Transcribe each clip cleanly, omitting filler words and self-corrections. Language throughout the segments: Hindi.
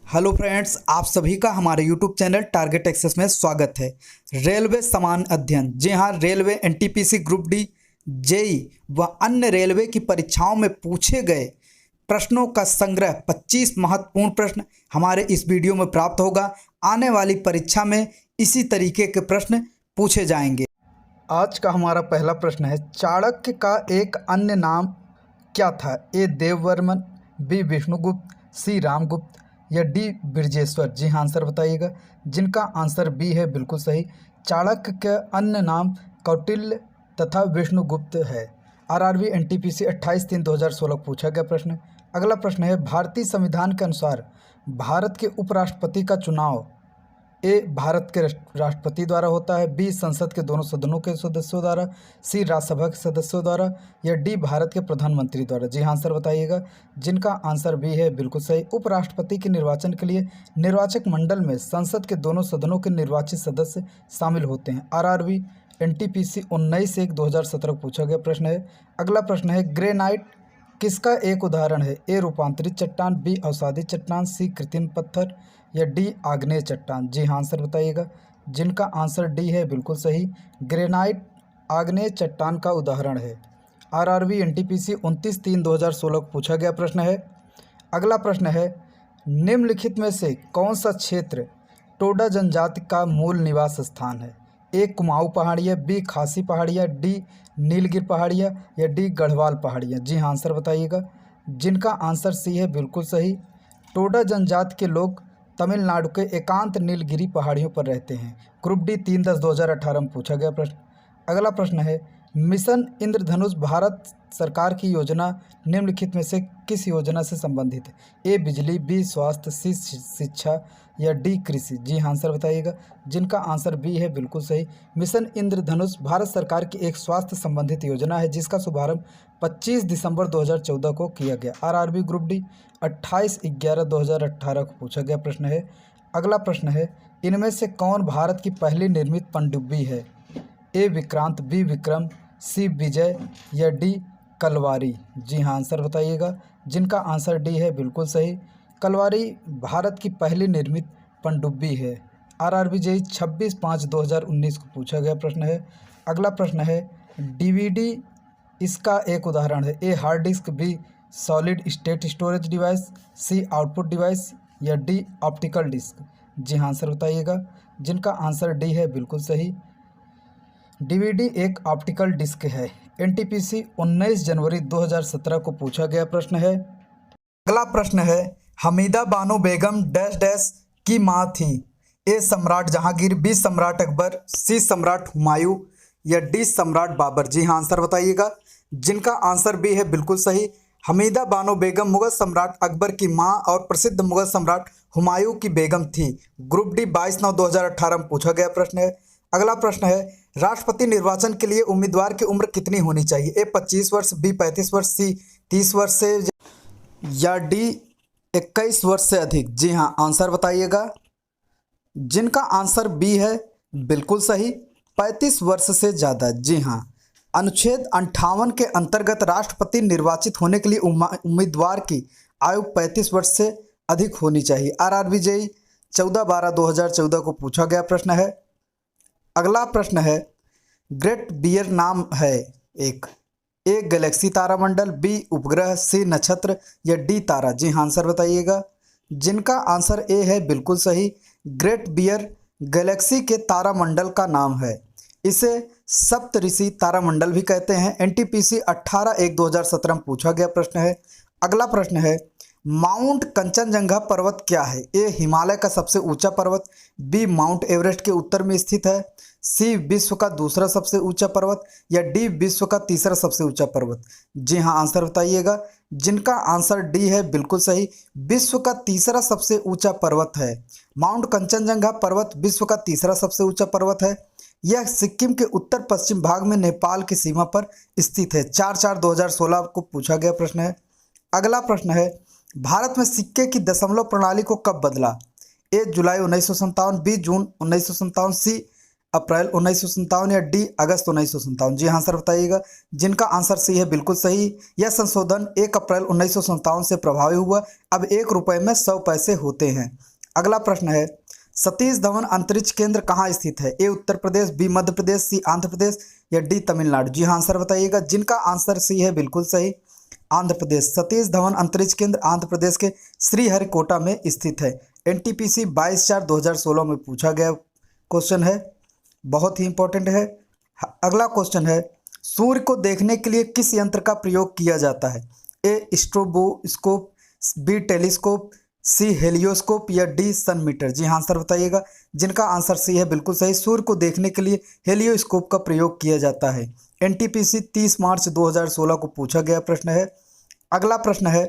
हेलो फ्रेंड्स, आप सभी का हमारे यूट्यूब चैनल टारगेट एक्सेस में स्वागत है। रेलवे समान अध्ययन, जी हाँ, railway NTPC group D, JE व अन्य रेलवे की परीक्षाओं में पूछे गए प्रश्नों का संग्रह 25 महत्वपूर्ण प्रश्न हमारे इस वीडियो में प्राप्त होगा। आने वाली परीक्षा में इसी तरीके के प्रश्न पूछे जाएंगे। आज का हमारा पहला प्रश्न है, चाणक्य का एक अन्य नाम क्या था? ए देववर्मन, बी विष्णुगुप्त, सी रामगुप्त या डी बृजेश्वर। जी हाँ, आंसर बताइएगा, जिनका आंसर बी है बिल्कुल सही। चाणक्य का अन्य नाम कौटिल्य तथा विष्णुगुप्त है। आरआरबी एनटीपीसी 28/3/2016 पूछा गया प्रश्न। अगला प्रश्न है, भारतीय संविधान के अनुसार भारत के उपराष्ट्रपति का चुनाव ए भारत के राष्ट्रपति द्वारा होता है, बी संसद के दोनों सदनों के सदस्यों द्वारा, सी राज्यसभा के सदस्यों द्वारा या डी भारत के प्रधानमंत्री द्वारा। जी हाँ, आंसर बताइएगा, जिनका आंसर बी है बिल्कुल सही। उपराष्ट्रपति के निर्वाचन के लिए निर्वाचक मंडल में संसद के दोनों सदनों के निर्वाचित सदस्य शामिल होते हैं। आरआरबी एनटीपीसी 19/1/2017 पूछा गया प्रश्न है। अगला प्रश्न है, ग्रेनाइट किसका एक उदाहरण है? ए रूपांतरित चट्टान, बी अवसादी चट्टान, सी कृत्रिम पत्थर या डी आग्नेय चट्टान। जी हाँ, आंसर बताइएगा, जिनका आंसर डी है बिल्कुल सही। ग्रेनाइट आग्नेय चट्टान का उदाहरण है। आरआरबी एनटीपीसी 29/3/2016 को पूछा गया प्रश्न है। अगला प्रश्न है, निम्नलिखित में से कौन सा क्षेत्र टोडा जनजाति का मूल निवास स्थान है? ए कुमाऊं पहाड़ियाँ, बी खासी पहाड़ियाँ, डी नीलगिरी पहाड़ियाँ या डी गढ़वाल पहाड़ियाँ। जी हाँ, आंसर बताइएगा, जिनका आंसर सी है बिल्कुल सही। टोडा जनजाति के लोग तमिलनाडु के एकांत नीलगिरी पहाड़ियों पर रहते हैं। ग्रुप डी 3/10/2018 में पूछा गया प्रश्न। अगला प्रश्न है, मिशन इंद्रधनुष भारत सरकार की योजना निम्नलिखित में से किस योजना से संबंधित है? ए बिजली, बी स्वास्थ्य, सी शिक्षा या डी कृषि। जी हाँ, आंसर बताइएगा, जिनका आंसर बी है बिल्कुल सही। मिशन इंद्रधनुष भारत सरकार की एक स्वास्थ्य संबंधित योजना है, जिसका शुभारंभ 25 दिसंबर 2014 को किया गया। आरआरबी ग्रुप डी 28/11/2018 को पूछा गया प्रश्न है। अगला प्रश्न है, इनमें से कौन भारत की पहली निर्मित पनडुब्बी है? ए विक्रांत, बी विक्रम, सी विजय या डी कलवारी। जी हाँ, आंसर बताइएगा, जिनका आंसर डी है बिल्कुल सही। कलवारी भारत की पहली निर्मित पनडुब्बी है। आरआरबी जेई 26/5/2019 को पूछा गया प्रश्न है। अगला प्रश्न है, डीवीडी इसका एक उदाहरण है। A hard disk, B solid state storage device, C output device या डी ऑप्टिकल डिस्क। जी हाँ, आंसर बताइएगा, जिनका आंसर डी है बिल्कुल सही। डीवीडी एक ऑप्टिकल डिस्क है। एनटीपीसी 19 जनवरी 2017 को पूछा गया प्रश्न है। अगला प्रश्न है, हमीदा बानो बेगम डैश डैश की माँ थी? ए सम्राट जहांगीर, बी सम्राट अकबर, सी सम्राट हुमायूं या डी सम्राट बाबर। जी हाँ, आंसर बताइएगा, जिनका आंसर बी है बिल्कुल सही। हमीदा बानो बेगम मुगल सम्राट अकबर की माँ और प्रसिद्ध मुगल सम्राट हुमायूं की बेगम थी। ग्रुप डी 22/9/2018 में पूछा गया प्रश्न है। अगला प्रश्न है, राष्ट्रपति निर्वाचन के लिए उम्मीदवार की उम्र कितनी होनी चाहिए? ए 25 वर्ष, बी 35 वर्ष, सी 30 वर्ष से या डी 21 वर्ष से अधिक। जी हाँ, आंसर बताइएगा, जिनका आंसर बी है बिल्कुल सही, 35 वर्ष से ज़्यादा। जी हाँ, अनुच्छेद 58 के अंतर्गत राष्ट्रपति निर्वाचित होने के लिए उम्मीदवार की आयु 35 वर्ष से अधिक होनी चाहिए। आरआरबी जेई 14/12/2014 को पूछा गया प्रश्न है। अगला प्रश्न है, ग्रेट बियर नाम है एक? ए गैलेक्सी तारामंडल, बी उपग्रह, सी नक्षत्र या डी तारा। जी हाँ, आंसर बताइएगा, जिनका आंसर ए है बिल्कुल सही। ग्रेट बियर गैलेक्सी के तारामंडल का नाम है। इसे सप्तऋषि तारामंडल भी कहते हैं। एनटीपीसी 18/1/2017 में पूछा गया प्रश्न है। अगला प्रश्न है, माउंट कंचनजंगा पर्वत क्या है? ए हिमालय का सबसे ऊंचा पर्वत, बी माउंट एवरेस्ट के उत्तर में स्थित है, सी विश्व का दूसरा सबसे ऊंचा पर्वत या डी विश्व का तीसरा सबसे ऊंचा पर्वत। जी हाँ, आंसर बताइएगा, जिनका आंसर डी है बिल्कुल सही। विश्व का तीसरा सबसे ऊंचा पर्वत है। माउंट कंचनजंगा पर्वत विश्व का तीसरा सबसे ऊंचा पर्वत है। यह सिक्किम के उत्तर पश्चिम भाग में नेपाल की सीमा पर स्थित है। 4/4/2016 को पूछा गया प्रश्न है। अगला प्रश्न है, भारत में सिक्के की दशमलव प्रणाली को कब बदला? ए जुलाई 1957, बी जून 1957, सी अप्रैल 1957 या डी अगस्त 1957? जी हाँ आंसर बताइएगा। जिनका आंसर सी है बिल्कुल सही। यह संशोधन 1 अप्रैल 1957 से प्रभावी हुआ। अब 1 रुपये में 100 पैसे होते हैं। अगला प्रश्न है, सतीश धवन अंतरिक्ष केंद्र कहाँ स्थित है? ए उत्तर प्रदेश, बी मध्य प्रदेश, सी आंध्र प्रदेश या डी तमिलनाडु? जी हाँ आंसर बताइएगा। जिनका आंसर सी है बिल्कुल सही, आंध्र प्रदेश। सतीश धवन अंतरिक्ष केंद्र आंध्र प्रदेश के श्रीहरिकोटा में स्थित है। एनटीपीसी 22/4/2016 में पूछा गया क्वेश्चन है, बहुत ही इंपॉर्टेंट है। अगला क्वेश्चन है, सूर्य को देखने के लिए किस यंत्र का प्रयोग किया जाता है? ए स्ट्रोबोस्कोप, बी टेलीस्कोप, सी हेलियोस्कोप या डी सन मीटर? जी हाँ आंसर बताइएगा। जिनका आंसर सी है बिल्कुल सही। सूर्य को देखने के लिए हेलियोस्कोप का प्रयोग किया जाता है। एनटीपीसी 30 मार्च 2016 को पूछा गया प्रश्न है। अगला प्रश्न है,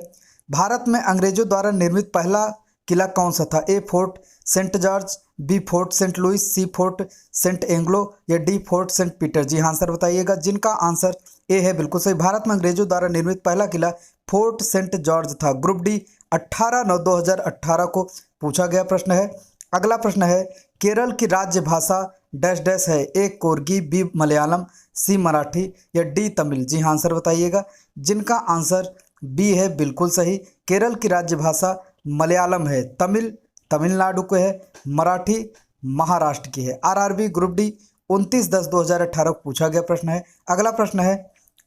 भारत में अंग्रेजों द्वारा निर्मित पहला किला कौन सा था? A fort Saint George, B fort Saint Louis, C fort Saint Anglo या डी फोर्ट सेंट पीटर? जी हाँ आंसर बताइएगा। जिनका आंसर ए है बिल्कुल सही। भारत में अंग्रेजों द्वारा निर्मित पहला किला फोर्ट सेंट जॉर्ज था। ग्रुप डी 18/9/2018 को पूछा गया प्रश्न है। अगला प्रश्न है, केरल की राज्य भाषा डैश डैश है? ए कोर्गी, बी मलयालम, सी मराठी या डी तमिल? जी हाँ आंसर बताइएगा। जिनका आंसर बी है बिल्कुल सही। केरल की राज्य भाषा मलयालम है। तमिल तमिलनाडु को है। मराठी महाराष्ट्र की है। आरआरबी ग्रुप डी 29/10/2018 को पूछा गया प्रश्न है। अगला प्रश्न है,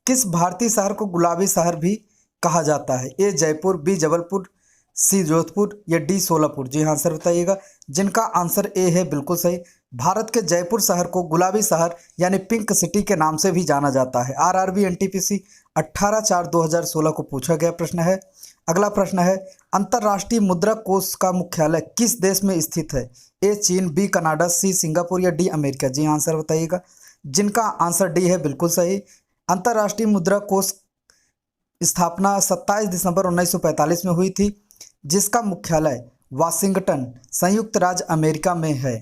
किस भारतीय शहर को गुलाबी शहर भी कहा जाता है? ए जयपुर, बी जबलपुर, सी जोधपुर या डी सोलापुर? जी हाँ आंसर बताइएगा। जिनका आंसर ए है बिल्कुल सही। भारत के जयपुर शहर को गुलाबी शहर यानी पिंक सिटी के नाम से भी जाना जाता है। आरआरबी एनटीपीसी 18/4/2016 को पूछा गया प्रश्न है। अगला प्रश्न है, अंतर्राष्ट्रीय मुद्रा कोष का मुख्यालय किस देश में स्थित है? ए चीन, बी कनाडा, सी सिंगापुर या डी अमेरिका? जी हाँ आंसर बताइएगा। जिनका आंसर डी है बिल्कुल सही। अंतर्राष्ट्रीय मुद्रा कोष स्थापना 27 दिसंबर 1945 में हुई थी, जिसका मुख्यालय वाशिंगटन संयुक्त राज्य अमेरिका में है।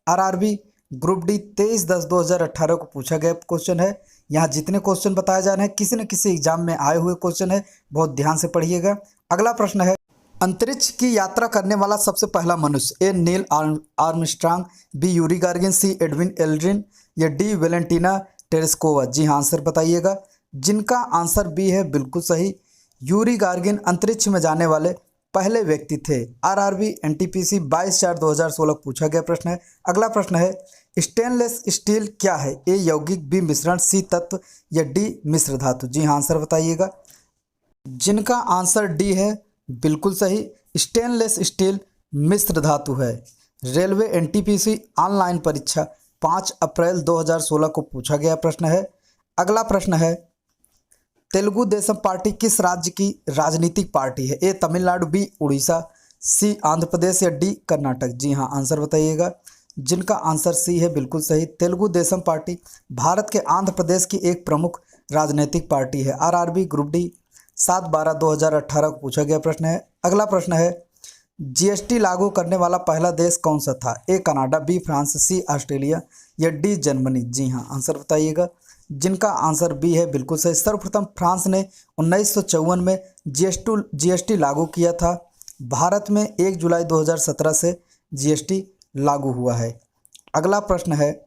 आरआरबी ग्रुप डी 23/10/2018 को पूछा गया क्वेश्चन है। यहाँ जितने क्वेश्चन बताए जा रहे हैं किसी न किसी एग्जाम में आए हुए क्वेश्चन है, बहुत ध्यान से पढ़िएगा। अगला प्रश्न है, अंतरिक्ष की यात्रा करने वाला सबसे पहला मनुष्य? A Neil Armstrong, B Yuri Gagarin, C Edwin Aldrin या डी वेलेंटिना टेरेस्कोवा? जी हाँ आंसर बताइएगा। जिनका आंसर बी है बिल्कुल सही। यूरी गार्गिन अंतरिक्ष में जाने वाले पहले व्यक्ति थे। आरआरबी एनटीपीसी 22/4/2016 पूछा गया प्रश्न है। अगला प्रश्न है, स्टेनलेस स्टील क्या है? ए यौगिक, बी मिश्रण, सी तत्व या डी मिश्र धातु? जी हाँ आंसर बताइएगा। जिनका आंसर डी है बिल्कुल सही। स्टेनलेस स्टील मिश्र धातु है। रेलवे एनटीपीसी ऑनलाइन परीक्षा 5 अप्रैल 2016 को पूछा गया प्रश्न है। अगला प्रश्न है, तेलुगु देशम पार्टी किस राज्य की राजनीतिक पार्टी है? ए तमिलनाडु, बी उड़ीसा, सी आंध्र प्रदेश या डी कर्नाटक? जी हाँ आंसर बताइएगा। जिनका आंसर सी है बिल्कुल सही। तेलुगु देशम पार्टी भारत के आंध्र प्रदेश की एक प्रमुख राजनीतिक पार्टी है। आरआरबी ग्रुप डी 7/12/2018 को पूछा गया प्रश्न है। अगला प्रश्न है, जीएसटी लागू करने वाला पहला देश कौन सा था? A Canada, B France, C Australia या डी जर्मनी? जी हाँ आंसर बताइएगा। जिनका आंसर बी है बिल्कुल सही। सर्वप्रथम फ्रांस ने 1954 में जीएसटी लागू किया था। भारत में 1 जुलाई 2017 से जीएसटी लागू हुआ है। अगला प्रश्न है,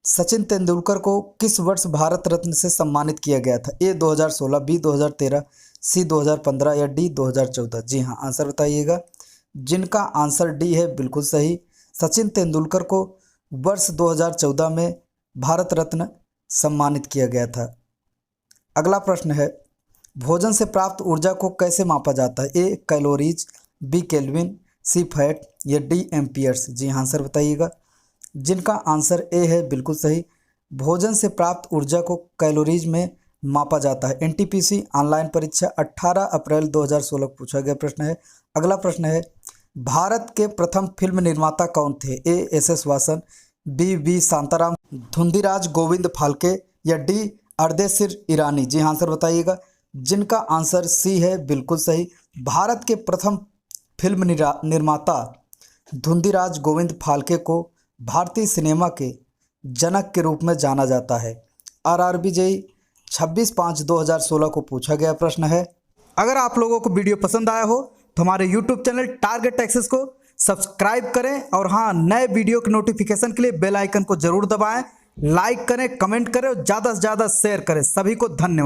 सचिन तेंदुलकर को किस वर्ष भारत रत्न से सम्मानित किया गया था? ए 2016, बी 2013, सी 2015 या डी 2014? जी हाँ आंसर बताइएगा। जिनका आंसर डी है बिल्कुल सही। सचिन तेंदुलकर को वर्ष 2014 में भारत रत्न सम्मानित किया गया था। अगला प्रश्न है, भोजन से प्राप्त ऊर्जा को कैसे मापा जाता है? ए कैलोरीज, बी केल्विन, सी फैट या डी एम्पियर्स? जी हाँ आंसर बताइएगा। जिनका आंसर ए है बिल्कुल सही। भोजन से प्राप्त ऊर्जा को कैलोरीज में मापा जाता है। एनटीपीसी ऑनलाइन परीक्षा 18 अप्रैल 2016 को पूछा गया प्रश्न है। अगला प्रश्न है, भारत के प्रथम फिल्म निर्माता कौन थे? A S Vasan, B Shantaram Dhundiraj Govind Phalke या डी अर्देशिर ईरानी? जी हाँ आंसर बताइएगा। जिनका आंसर सी है बिल्कुल सही। भारत के प्रथम फिल्म निर्माता धुंधीराज गोविंद फाल्के को भारतीय सिनेमा के जनक के रूप में जाना जाता है। आरआरबी जेईई 26/5/2016 को पूछा गया प्रश्न है। अगर आप लोगों को वीडियो पसंद आया हो तो हमारे यूट्यूब चैनल टारगेट एक्सेस को सब्सक्राइब करें और हाँ, नए वीडियो के नोटिफिकेशन के लिए बेल आइकन को जरूर दबाएं, लाइक करें, कमेंट करें और ज़्यादा से ज़्यादा शेयर करें। सभी को धन्यवाद।